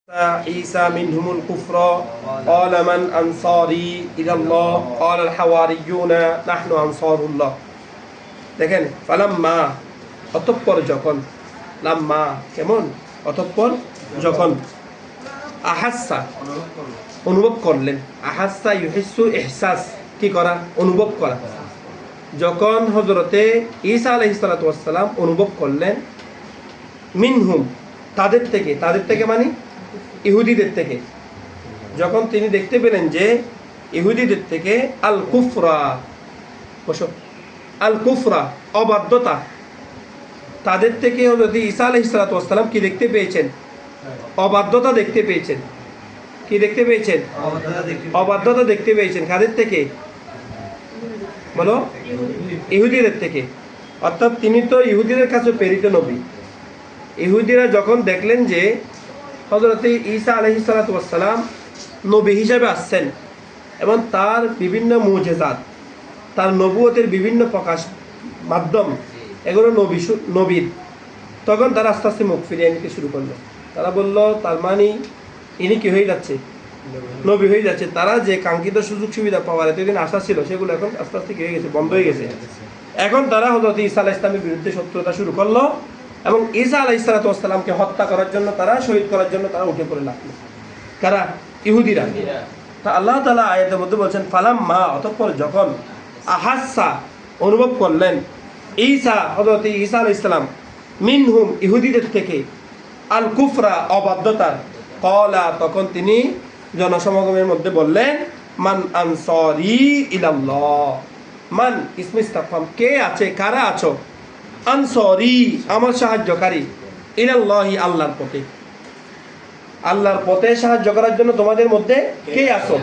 عيسى منهم الكفر قال من أنصاري إلى الله قال الحواريون نحن أنصار الله দেখেন ফালাম্মা অতঃপর যখন লাম্মা কেমন অতঃপর যখন আহাসা অনুভব করলেন আহাসা ইউহিসু ইহসাস কি করা অনুভব করা যখন হযরতে ঈসা আলাইহিস সালাতু ওয়াস সালাম অনুভব করলেন মিনহুম তাদের থেকে মানে ইহুদিদের থেকে যখন তিনি দেখতে পেলেন যে ইহুদিদের থেকে আল কুফরা অবাধ্যতা তাদের থেকে হযরত ঈসা আলাইহিস সালাতু ওয়াস সালাম কি দেখতে পেয়েছেন অবাধ্যতা দেখতে পেয়েছেন কি দেখতে পেয়েছেন অবাধ্যতা দেখতে পেয়েছেন কাদের থেকে বলো ইহুদিদের থেকে অর্থাৎ তিনি তো ইহুদিদের কাছে প্রেরিত নবী ইহুদিরা যখন দেখলেন যে হযরত ঈসা আলাইহিস সালাতু ওয়াস সালাম নবী হিসেবে আসছেন এবং তার বিভিন্ন মুজিজাত তার নবুয়তের বিভিন্ন প্রকাশ মাধ্যম এগুলো নবীর তখন তারা আস্তে আস্তে মুখ ফিরিয়ে নিতে শুরু করলো তারা বলল তার মানে ইনি কি হয়ে যাচ্ছে নবী হয়ে যাচ্ছে তারা যে কাঙ্ক্ষিত সুযোগ সুবিধা পাওয়ার এতদিন আশা ছিল সেগুলো এখন আস্তে আস্তে কি হয়ে গেছে বন্ধ হয়ে গেছে এখন তারা হযরত ঈসা আলাইহিস সালামের বিরুদ্ধে শত্রুতা শুরু করলো এবং ঈসা আলাইহিস সালাতু ওয়াস সালামকে হত্যা করার জন্য তারা শহীদ করার জন্য তারা উঠে পড়ে লাগলো কারা ইহুদিরা তা আল্লাহ তাআলা আয়াতের মধ্যে বলেন ফালাম্মা অতঃপর যখন আহাসা অনুভব করলেন ঈসা হযরত ঈসা আলাইহিস সালাম মিনহুম ইহুদিদের থেকে আল কুফরা অবাধ্যতা ক্বালা তখন তিনি জনসমাগমের মধ্যে বললেন মান আনসারি ইলাল্লাহ মান ইসমে ইস্তিফহাম কে আছে কারা আছো আনসারি আমার সাহায্যকারী ইলাল্লাহি আল্লাহর পথে সাহায্য করার জন্য তোমাদের মধ্যে কে আছো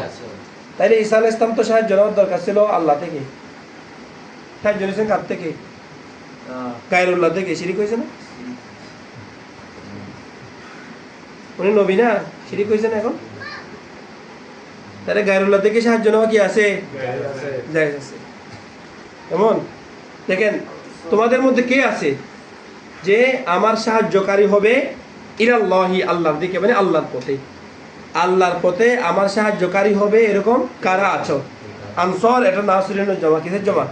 তাইলে ঈসা আলাইহিস সালাম তো সাহায্য নেওয়ার দরকার ছিল আল্লাহ থেকে সাহায্য নিয়েছেন কার থেকে গায়রুল্লাহ থেকে শিরিক হয়েছে না উনি নবী না শিরিক হয়েছে না এখন তাহলে গায়রুল্লাহ থেকে সাহায্য নেওয়া কি আছে জায়েজ আছে এমন দেখেন তোমাদের মধ্যে কে আছে যে আমার সাহায্যকারী হবে ইলাল্লাহি আল্লাহর দিকে মানে আল্লাহর পথে আমার সাহায্যকারী হবে এরকম কারা আছো আনসার এটা নাসরিনের জমা কিসের জমা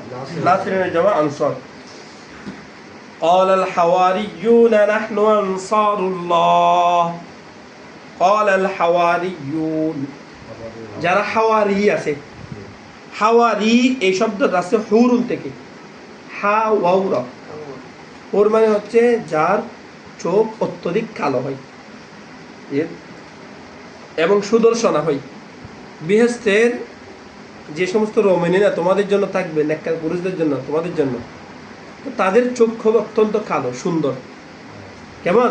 নাসরিনের জমা আনসার قال الحواريون نحن أنصار الله قال الحواريون যারা হাওয়ারি আছে হাওয়ারি এই শব্দটা আছে হুরুন থেকে হাওয়াউরা ওর মানে হচ্ছে যার চোখ অত্যধিক কালো হয় এবং সুদর্শনা হয় বেহেশতের যে সমস্ত রমণীরা তোমাদের জন্য থাকবে নেককার পুরুষদের জন্য তোমাদের জন্য তাদের চোখ খুব অত্যন্ত কালো সুন্দর কেমন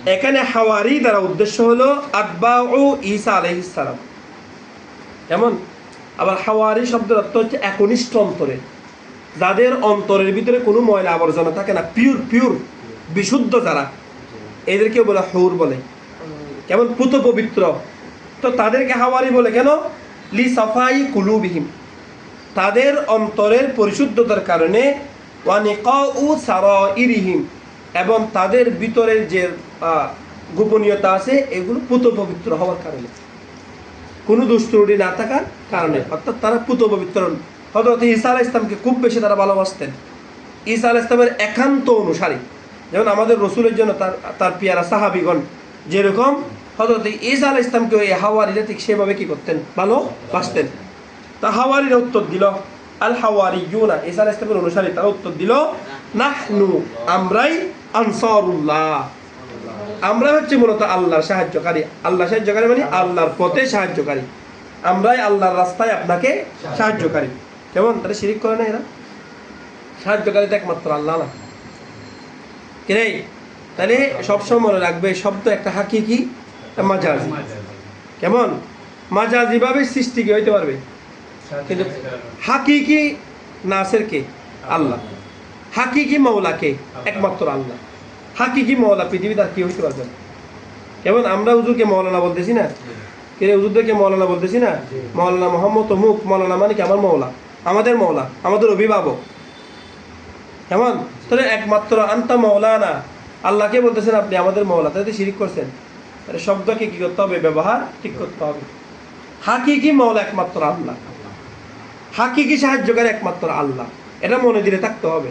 এখানে হাওয়ারি দ্বারা উদ্দেশ্য হলো আতবাউ ঈসা আলাইহিস সালাম কেমন আবার হাওয়ারি শব্দের অর্থ হচ্ছে একনিষ্ঠ অন্তরে যাদের অন্তরের ভিতরে কোনো ময়লা আবর্জনা থাকে না পিওর বিশুদ্ধ যারা এদেরকে বলে হুর বলে কেমন পুত পবিত্র তো তাদেরকে হাওয়ারি বলে কেন লি সাফাই কুলুবিহিম তাদের অন্তরের পরিশুদ্ধতার কারণে ওয়ানিকাউ সারাইরিহিম এবং তাদের ভিতরের যে গোপনীয়তা আছে এগুলো পুত পবিত্র হওয়ার কারণে কোনো দুষ্টুটি না থাকার কারণে অর্থাৎ তারা পুত পবিত্র হযরত ঈসা আলাইহিস সালামকে খুব বেশি তারা ভালোবাসতেন ঈসা আলাইহিস সালামের একান্ত অনুসারী যেমন আমাদের রসুলের জন্য তার পিয়ারা সাহাবীগণ যেরকম হযরত ঈসা আলাইহিস সালামকে ওই হাওয়ারিরা ঠিক সেভাবে কি করতেন ভালোবাসতেন তা হাওয়ারিরা উত্তর দিল আল হাওয়ারিয়ুনা ঈসা আলাইহিস সালামের অনুসারী তারা উত্তর দিল নাহনু আমরাই আনসারুল্লাহ আমরা হচ্ছে মূলত আল্লাহর সাহায্যকারী মানে আল্লাহর পথে সাহায্যকারী আমরাই আল্লাহর রাস্তায় আপনাকে সাহায্যকারী কেমন তারা শিরিক করে না এরা সাহায্যকারী তো একমাত্র আল্লাহ না কিরে তাহলে সবসময় মনে রাখবে শব্দ একটা হাকিকি মাজাজি কেমন মাজাজি ভাবে সৃষ্টি কি হইতে পারবে কিন্তু হাকিকি নাসের কে আল্লাহ হাকিকি মওলা কে একমাত্র আল্লাহ হাকিকি মওলা পৃথিবীতে আর কি হইতে পারবে না কেমন আমরা হুজুরকে মওলানা বলতেছি না কিরে হুজুরদেরকে মওলানা বলতেছি না মওলানা মোহাম্মদ অমুক মওলানা মানে কি আমার মওলা আমাদের অভিভাবক কেমন তাহলে একমাত্র আনতা মওলানা আল্লাহকে বলতেছেন আপনি আমাদের মওলা তাহলে শিরিক করছেন শব্দকে কি করতে হবে? ব্যবহার ঠিক করতে হবে। হাকিকি মৌলা একমাত্র আল্লাহ, হাকিকি সাহায্যকারী একমাত্র আল্লাহ, এটা মনে দিলে থাকতে হবে।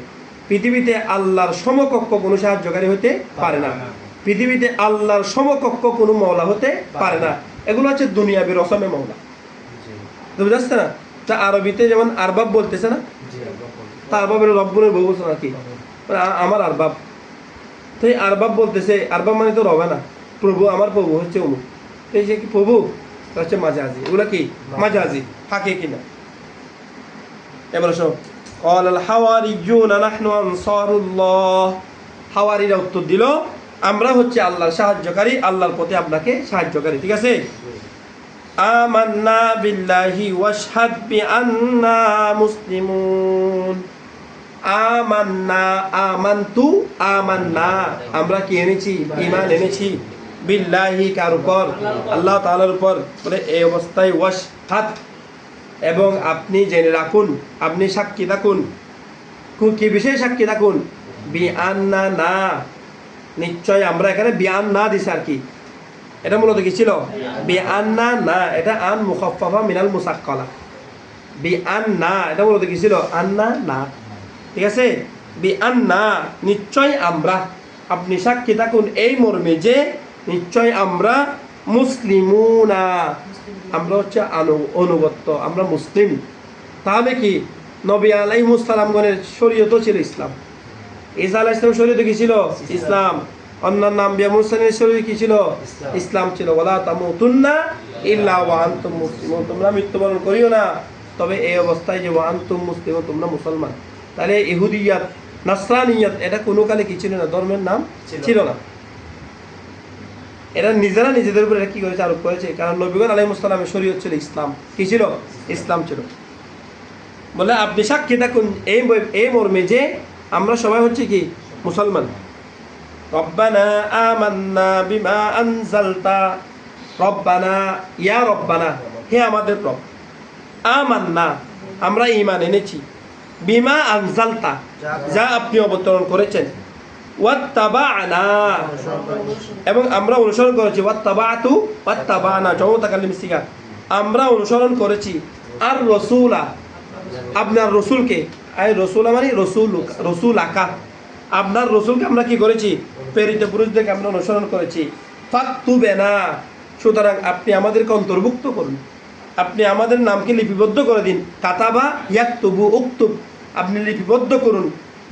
পৃথিবীতে আল্লাহর সমকক্ষ কোনো সাহায্যকারী হতে পারে না, পৃথিবীতে আল্লাহর সমকক্ষ কোনো মৌলা হতে পারে না। এগুলো হচ্ছে দুনিয়াবি রসমে মৌলা, বুঝতে পারছে না? তা আরবিতে যেমন আরবাব বলতেছে না, তা আরবাবের রব্বনের বউ বলছে নাকি আমার আরবাব, তো এই আরবাব বলতেছে, আরবাব মানে তো রবে না, প্রভু, আমার প্রভু হচ্ছে অমুক, এই সে কি প্রভু? হচ্ছে মাজাজি, ওগুলা কি মাজাজি, হাকে কিনা। এবার শোনো, قال الحواريون نحن أنصار الله, হাওয়ারিরা উত্তর দিল, আমরা হচ্ছে আল্লাহর সাহায্যকারী, আল্লাহর পথে আপনাকে সাহায্যকারী। ঠিক আছে, আমান্না বিল্লাহি ওয়াশহাদ বিআন্না মুসলিমুন। আমান্না, আমানতু, আমান্না, আমরা কি এনেছি? ঈমান এনেছি। বিল্লাহি, কার উপর? আল্লাহ তাআলার উপর। বলে এই অবস্থায় ওয়াশহাদ, এবং আপনি জেনে রাখুন, আপনি সাক্ষী থাকুন। কি বিষয়ে সাক্ষী থাকুন? বিআন্না, না, নিশ্চয় আমরা, এখানে বিআন্না দিছে আর কি, এটা মূলত কি ছিল? বিআন্না, না, এটা আন মুখাফফাফা মিনাল মুসাক্কালা। বিআন্না, এটা মূলত কি ছিল? আন্না, না। ঠিক আছে, বিআন্না, নিশ্চয় আমরা, আপনি সাক্ষী থাকুন এই মর্মে যে নিশ্চয় আমরা মুসলিমুনা, আমরা হচ্ছে অনুগত, আমরা মুসলিম। তাহলে কি নবী আলাইহিস সালামগণের শরীয়তও ছিল ইসলাম, ঈসা আলাইহিস সালামের শরীয়ত কি ছিল? ইসলাম। অন্যান্য আম্বিয়া মুরসালিনের শরীয়ত কি ছিল? ইসলাম ছিল। ওয়ালা তামুতুন্না ইল্লা ওয়া আনতুম মুসলিমুন, তোমরা মৃত্যুবরণ করিও না তবে এই অবস্থায় যে ওয়া আনতুম মুসলিমুন, তোমরা মুসলমান। তাহলে ইহুদিয়াত, নাসরানিয়াত, এটা কোনো কালে কি ছিল না? ধর্মের নাম ছিল না। এরা নিজেরা নিজেদের উপর এটা কি করেছে? আরোপ করেছে। কারণ নবীগণ আলাইহিস সালামের শরীয়ত ছিল ইসলাম। কি ছিল? ইসলাম ছিল। বলে আপনি সাক্ষী থাকুন এই মর্মে যে আমরা সবাই হচ্ছে কি? মুসলমান। রব্বানা আমান্না বিমা আনজালতা, রব্বানা, ইয়া রব্বানা, হে আমাদের রব, আমান্না, আমরা ঈমান এনেছি, বিমা আনজালতা, যা আপনি অবতরণ করেছেন, ওয়াত্তাবা'না, এবং আমরা অনুসরণ করেছি, ওয়াত্তাবা'তু, ওয়াত্তাবা'না, জমতাকাল্লিম সিগা, আমরা অনুসরণ করেছি, আর রাসূলা, আপনার রসুলকে, আই রসুলা মানে রসুল আকা, আপনার রসুলকে আমরা কি করেছি? প্রেরিত পুরুষদেরকে আমরা অনুসরণ করেছি। ফাকতুবেনা, সুতরাং আপনি আমাদেরকে অন্তর্ভুক্ত করুন, আপনি আমাদের নামকে লিপিবদ্ধ করে দিন। কাতাবা ইয়াকতুবু, উক্তুব, আপনি লিপিবদ্ধ করুন,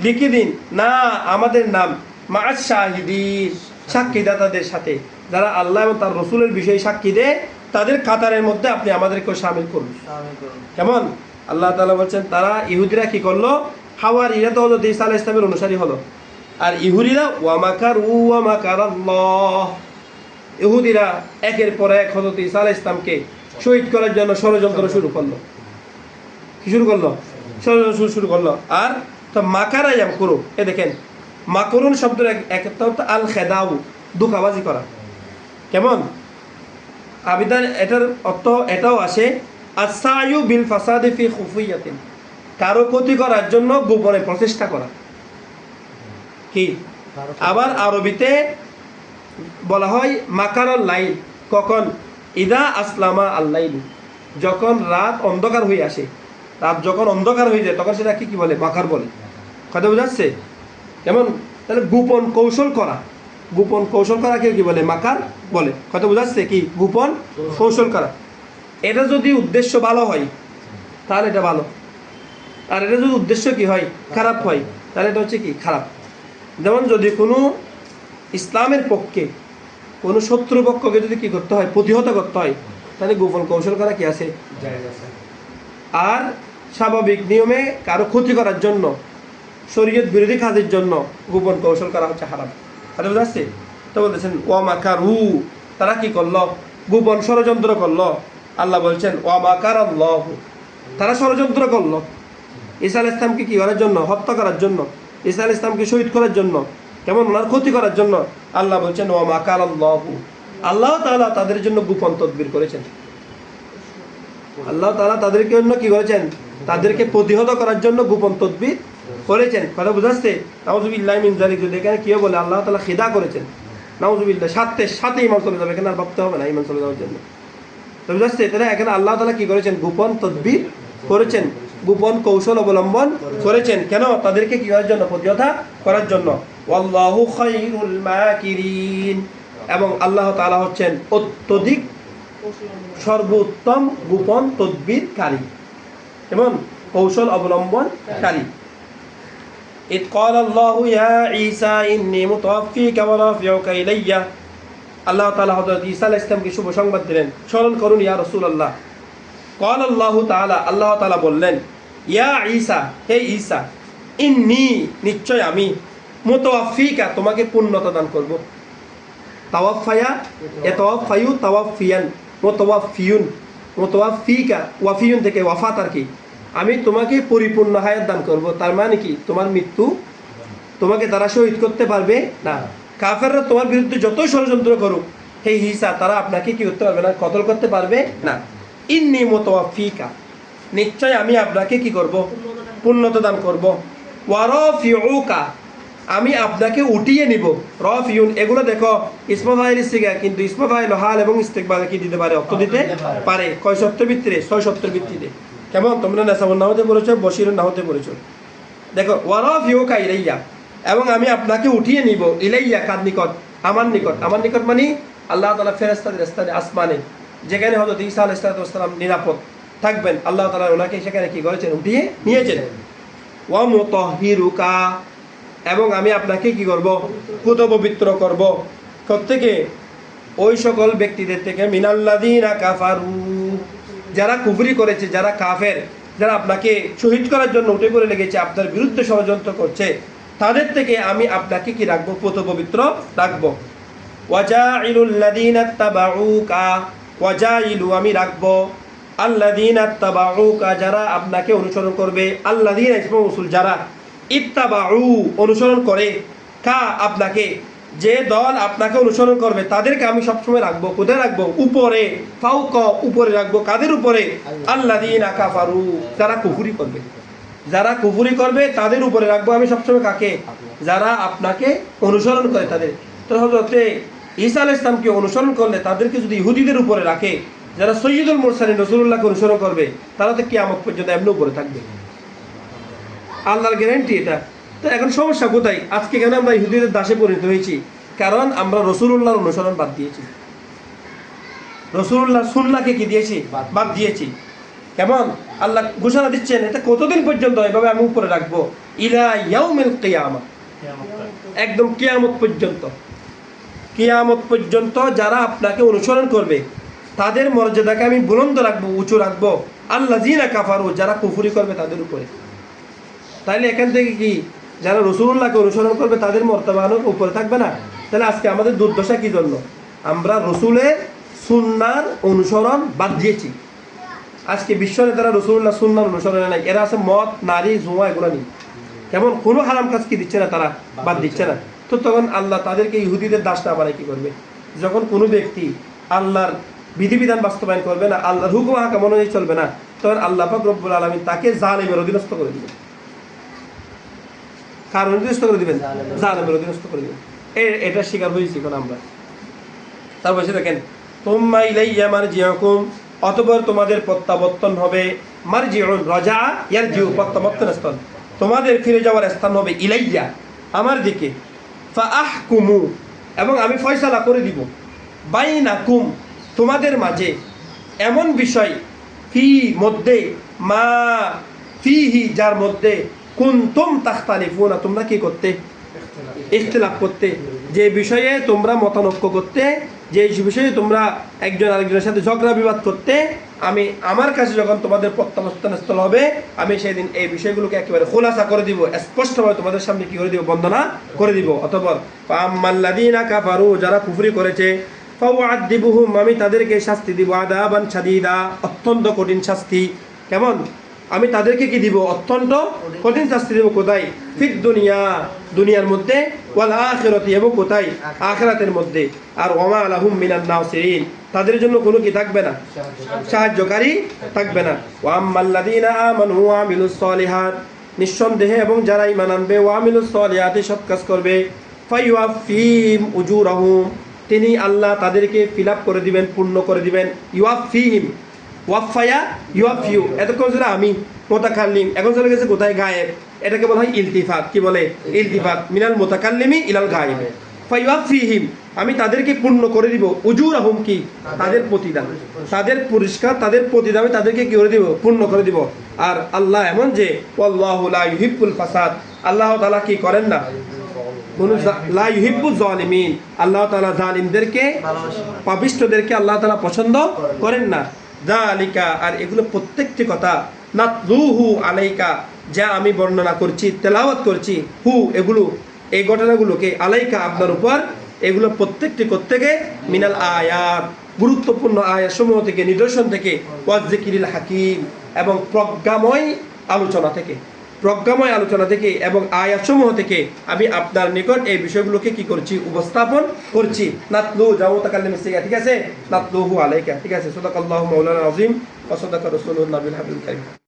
লিখে দিন, না আমাদের নাম, মা'আশ শাহিদিন, সাক্ষীদাতাদের সাথে, যারা আল্লাহ এবং তার রসুলের বিষয়ে সাক্ষী দেয়, তাদের কাতারের মধ্যে আপনি আমাদেরকেও শামিল করুন। কেমন? আল্লাহ তাআলা বলছেন, তারা ইহুদিরা কি করলো? হাওয়ারিরা তো হযরত ঈসা আলাইহিস সালামের অনুসারী হলো, আর ইহুদিরা ওয়া মাকারু ওয়া মাকারাল্লাহ, ইহুদিরা একের পর এক হযরত ঈসা আলাইহিস সালামকে শহীদ করার জন্য ষড়যন্ত্র শুরু করলো। কি শুরু করলো? ষড়যন্ত্র শুরু করলো। আর তো মাকারা ইয়ামকুরু, এ দেখেন, মাকরুন শব্দের একটা অর্থ আল খেদাউ, ধোঁকাবাজি করা। কেমন? আবিদান এটার অর্থ এটাও আসে আসায়ু বিল ফাসাদি ফি খুফিয়াতিন, কারো ক্ষতি করার জন্য গোপনে প্রচেষ্টা করা। কি? আবার আরবিতে বলা হয় মাকারাল লাইল, কখন? ইদা আসলামা আল-লাইল, যখন রাত অন্ধকার হয়ে আসে, রাত যখন অন্ধকার হয়ে যায় তখন সেটা কি বলে? মাকার বলে। কথা বোঝাচ্ছে? কেমন? তাহলে গোপন কৌশল করা, গোপন কৌশল করা কেউ কি বলে? মাকার বলে। কথা বোঝাচ্ছে? কি? গোপন কৌশল করা। এটা যদি উদ্দেশ্য ভালো হয় তাহলে এটা ভালো, আর এটা যদি উদ্দেশ্য কি হয়? খারাপ হয়, তাহলে এটা হচ্ছে কি? খারাপ। যেমন যদি কোনো ইসলামের পক্ষে কোনো শত্রুপক্ষকে যদি কি করতে হয়? প্রতিহত করতে হয়, তাহলে গোপন কৌশল করা কি আছে? আর স্বাভাবিক নিয়মে কারো ক্ষতি করার জন্য, শরীয়ত বিরোধী কাজের জন্য গোপন কৌশল করা হচ্ছে হারাম। কথা বোঝা যাচ্ছে? তো বলতেছেন ওয়া মাকারু, তারা কি করলো? গোপন ষড়যন্ত্র করলো। আল্লাহ বলছেন ওয়া মাকারাল্লাহু, তারা ষড়যন্ত্র করলো ঈসা আলাইহিস সালামকে কি করার জন্য? হত্যা করার জন্য, ঈসা আলাইহিস সালামকে শহীদ করার জন্য, কেমন? ওনার ক্ষতি করার জন্য। আল্লাহ বলছেন ওয়া মাকারাল্লাহু, আল্লাহ তাআলা তাদের জন্য গোপন তদবির করেছেন। আল্লাহ তাআলা তাদেরকে জন্য কি করেছেন? তাদেরকে প্রতিহত করার জন্য গোপন তদবির করেছেন। কথা বুঝাচ্ছে? নাউযুবিল্লাহি মিন যালিক, যদি এখানে কি বলে? আল্লাহ তাআলা খিদা করেছেন, নাউজুবিল্লাহ, সাথে ইমান চলে যাবে, এখানে আর ভাবতে হবে না ইমান চলে যাওয়ার জন্য। তো বুঝতে পারছি, তাহলে এখানে আল্লাহ তাআলা কি করেছেন? গোপন তদবির করেছেন, গোপন কৌশল অবলম্বন করেছেন। কেন? তাদেরকে কি করার জন্য? প্রতিহত করার জন্য। ওয়াল্লাহু খায়রুল মাকিরিন, এবং আল্লাহ তাআলা হচ্ছেন অত্যধিক সর্বোত্তম গোপন তদবিরকারী এবং কৌশল অবলম্বনকারী। ইদ ক্বালা আল্লাহু ইয়া ঈসা ইন্নী মুতাওয়াফফিকা ওয়া রাফিউকা ইলাইয়া, আল্লাহ তাআলা হযরত ঈসা আলাইহিস সালামকে শুভ সংবাদ দিলেন, স্মরণ করুন ইয়া রাসূলুল্লাহ। ক্বালা আল্লাহু তাআলা, আল্লাহ তাআলা বললেন, ইয়া ঈসা, হে ঈসা, ইন্নী, নিশ্চয় আমি, মুতাওয়াফফিকা, তোমাকে পূর্ণতা দান করব। তাওয়াফায়া, ইয়াতাওয়াফায়ু তাওয়াফিয়ান, মুতাওয়াফিয়ুন, মুতাওয়াফফিকা, ওয়াফিয়ুন থেকে ওয়াফাত আর কি, আমি তোমাকে পরিপূর্ণ হায়াত দান করব। তার মানে কি? তোমার মৃত্যু তোমাকে তারা শহীদ করতে পারবে না। কাফেররা তোমার বিরুদ্ধে যতই ষড়যন্ত্র করুক, হে ঈসা, তারা আপনাকে কি করতে পারবে না? কতল করতে পারবে না। ইন্নী মুতাওয়াফফিকা, নিশ্চয় আমি আপনাকে কি করব? পূর্ণতা দান করব। ওয়া রাফিউকা, আমি আপনাকে উঠিয়ে নিব। রাফিউন, এগুলো দেখো ইসমা ফাইল সিগা, কিন্তু ইসমা ফাইল হাল এবং ইস্তিকবাল কি দিতে পারে? অর্থ দিতে পারে। কয় শর্তের ভিত্তিতে? 6 শর্তের ভিত্তিতে। কেমন? তোমরা নাসাবুন নাহতে পড়েছো, বশিরুন নাহতে পড়েছো। দেখো, ওয়া রাফিউকা ইলাইয়া, এবং আমি আপনাকে উঠিয়ে নিব। ইলাইয়া, কার নিকট? আমার নিকট। আমার নিকট মানে আল্লাহ তাআলা ফেরেশতাদের স্থানে, আসমানে, যেখানে হযরত ঈসা আলাইহিস সালাম নিরাপদ থাকবেন, আল্লাহ তাআলা ওনাকে সেখানে কি করেছেন? উঠিয়ে নিয়েছেন। ওয়া মুতাহহিরুকা, এবং আমি আপনাকে কি করব? পুত পবিত্র করব। প্রত্যেকে ওই সকল ব্যক্তিদের থেকে, মিনাল্লাযীনা কাফারু, যারা কুফরি করেছে, যারা কাফের, যারা আপনাকে শহীদ করার জন্য উঠে পড়ে লেগেছে, আপনার বিরুদ্ধে ষড়যন্ত্র করছে, তাদের থেকে আমি আপনাকে কি রাখবো? পুত পবিত্র রাখবো। ওয়াজাইলুল লাযীনা তাবাউকা, ওয়াজাইলু, আমি রাখবো, আল্লাযীনা তাবাউকা, যারা আপনাকে অনুসরণ করবে। আল্লাযীনা ইসমু মৌসুল, যারা, ইত্তাবাউ, অনুসরণ করে, কা, আপনাকে, যে দল আপনাকে অনুসরণ করবে তাদেরকে আমি সবসময় রাখবো। কোথায় রাখবো? উপরে, ফাওকা, উপরে রাখবো। কাদের উপরে? আল্লাযীনা কাফারু, যারা কুফরি করবে। যারা কুফরি করবে তাদের উপরে রাখবো আমি সবসময়। কাকে? যারা আপনাকে অনুসরণ করে তাদের। তো হযরত ঈসা আলাইহিস সালামকে অনুসরণ করলে তাদেরকে যদি ইহুদিদের উপরে রাখে, যারা সৈয়দুল মুরসালিন রাসূলুল্লাহকে অনুসরণ করবে, তারা তো কিয়ামত পর্যন্ত এমনি উপরে থাকবে। আল্লাহর গ্যারান্টি এটা। তো এখন সমস্যা কোথায়? আজকে কেন আমরা ইহুদিদের দাসে পরিণত হয়েছি? কারণ আমরা রাসূলুল্লাহর অনুসরণ বাদ দিয়েছি, রাসূলুল্লাহর সুন্নাহকে কি দিয়েছি? বাদ দিয়েছি। কেমন? আল্লাহ ঘোষণা দিচ্ছেন, এটা কতদিন পর্যন্ত এভাবে আমি উপরে রাখবো? ইলা ইয়াউমিল কিয়ামা, একদম কিয়ামত পর্যন্ত। কিয়ামত পর্যন্ত যারা আপনাকে অনুসরণ করবে তাদের মর্যাদাকে আমি বুলন্দ রাখবো, উঁচু রাখবো। আল্লাযীনা কাফারু, যারা কুফরি করবে তাদের উপরে। তাইলে এখান থেকে কি, যারা রাসূলুল্লাহকে অনুসরণ করবে তাদের মর্যাদা উপরে থাকবে না? তাহলে আজকে আমাদের দুর্দশা কি জন্য? আমরা রাসূলের সুন্নাহর অনুসরণ বাদ দিয়েছি। আজকে বিশ্ব নেতারা রাসূলুল্লাহ সুন্নাহর অনুসরণে নাই, এরা আছে মদ, নারী, জুয়া, এগুলো নেই। কেমন? কোনো হারাম কাজ কি দিচ্ছে না, তারা বাদ দিচ্ছে না। তো তখন আল্লাহ তাদেরকে ইহুদিদের দাস না বানায় কি করবে? যখন কোনো ব্যক্তি আল্লাহর বিধিবিধান বাস্তবায়ন করবে না, আল্লাহর হুকুম হাকাম অনুযায়ী চলবে না, তখন আল্লাহ পাক রব্বুল আলামিন তাকে জালিমের অধীনস্থ করে দিবেন। কার অধীনস্থ করে দিবেন? জালিমের অধীনস্থ করে দিবেন। এটা শিকার হয়েছি এখন আমরা। তারপর সে দেখেন, তুম্মা ইলাইয়া মারজিউকুম, অতঃপর তোমাদের প্রত্যাবর্তন হবে। মারজিউন, রাজা, ইয়ারজিউ, প্রত্যাবর্তন স্থান, তোমাদের ফিরে যাওয়ার স্থান হবে ইলাইয়া, আমার দিকে। ফাআহকুমু, এবং আমি ফয়সালা করে দিব। বাইনাকুম, তোমাদের মাঝে, এমন বিষয়, ফি, মধ্যে, মা, ফিহি, যার মধ্যে, কুনতুম তাখতালিফুনা, তোমরা কি করতে? ইখতিলাফ করতে। যে বিষয়ে তোমরা মতানৈক্য করতে, যে বিষয়ে তোমরা একজন আরেকজনের সাথে ঝগড়া বিবাদ করতে, আমি আমার কাছে যখন তোমাদের প্রত্যাবর্তনস্থল হবে, আমি সেদিন এই বিষয়গুলোকে একেবারে খোলাসা করে দিব, স্পষ্টভাবে তোমাদের সামনে কি করে দিব? বন্দনা করে দিব। অতঃপর ফাআম্মাল্লাযীনা কাফারু, যারা কুফরি করেছে, ফাউআযিবুহুম, আমি তাদেরকে শাস্তি দিব, আযাবান শাদীদা, অত্যন্ত কঠিন শাস্তি। কেমন? আমি তাদেরকে কি দিব? অত্যন্ত কঠিন শাস্তি দেব। কোথায়? ফিদ দুনিয়া, দুনিয়ার মধ্যে, ওয়াল আখিরাতি, এবং কোথায়? আখিরাতের মধ্যে। আর ওয়ামা লাহুম মিনান নাসিরিন, তাদের জন্য কোনো কি থাকবে না? সাহায্যকারী থাকবে না। ওয়া আম্মাল্লাযীনা আমানু ওয়া আমিলুস সলিহাত, নিঃসন্দেহে এবং যারা ঈমান আনবে, ওয়া আমিলুস সলিহাতি, সৎ কাজ করবে, ফায়ুয়াফিহিম উজুরাহুম, তিনি আল্লাহ তাদেরকে ফিল আপ করে দিবেন, পূর্ণ করে দিবেন। ইউয়াফিহিম, ওয়াফায়া ইউয়াফিউ, এতক্ষণ ছিল আমি মোতাকাল্লিম, এখন চলে গেছে কোথায়? গায়েব। এটাকে বলা হয় ইলতিফাত। কি বলে? ইলতিফাত। মিনাল মোতাকাল্লিমি ইলাল গায়েব। ফায়ুয়াফিহিম, আমি তাদেরকে পূর্ণ করে দিব। উজুরাহুম, কি? তাদের প্রতিদান, তাদের পুরস্কার, তাদের প্রতিদান আমি তাদেরকে কি করে দিব? পূর্ণ করে দিব। আর আল্লাহ এমন যে ওয়াল্লাহু লা ইউহিব্বুল ফাসাদ, আল্লাহ তাআলা কি করেন না? লা ইউহিব্বুজ জালিমিন, আল্লাহ তাআলা জালিমদেরকে, পাপিষ্ঠদেরকে আল্লাহ তাআলা পছন্দ করেন না। যালিকা, আর এগুলো প্রত্যেকটি কথা, নাতলুহু আলাইকা, যা আমি বর্ণনা করছি, তেলাওয়াত করছি, হু, এগুলো, এই ঘটনাগুলোকে, আলাইকা, আপনার উপর, এগুলো প্রত্যেকটি প্রত্যেকে, মিনাল আয়াত, গুরুত্বপূর্ণ আয়াত সমূহ থেকে, নিদর্শন থেকে, ওয়াজ্জিকিরিল হাকিম, এবং প্রজ্ঞাময় আলোচনা থেকে, প্রজ্ঞাময় আলোচনা থেকে এবং আয়াতসমূহ থেকে আমি আপনার নিকট এই বিষয়গুলোকে কি করছি? উপস্থাপন করছি। নাতলু যাও তাকাল্লাম ইসতিগা, ঠিক আছে? নাতলুহু আলাইকা, ঠিক আছে? সাদাকাল্লাহু মাওলানা আযীম ওয়া সাদাকা রাসূলুন নাবিল হাবিবুল কারীম।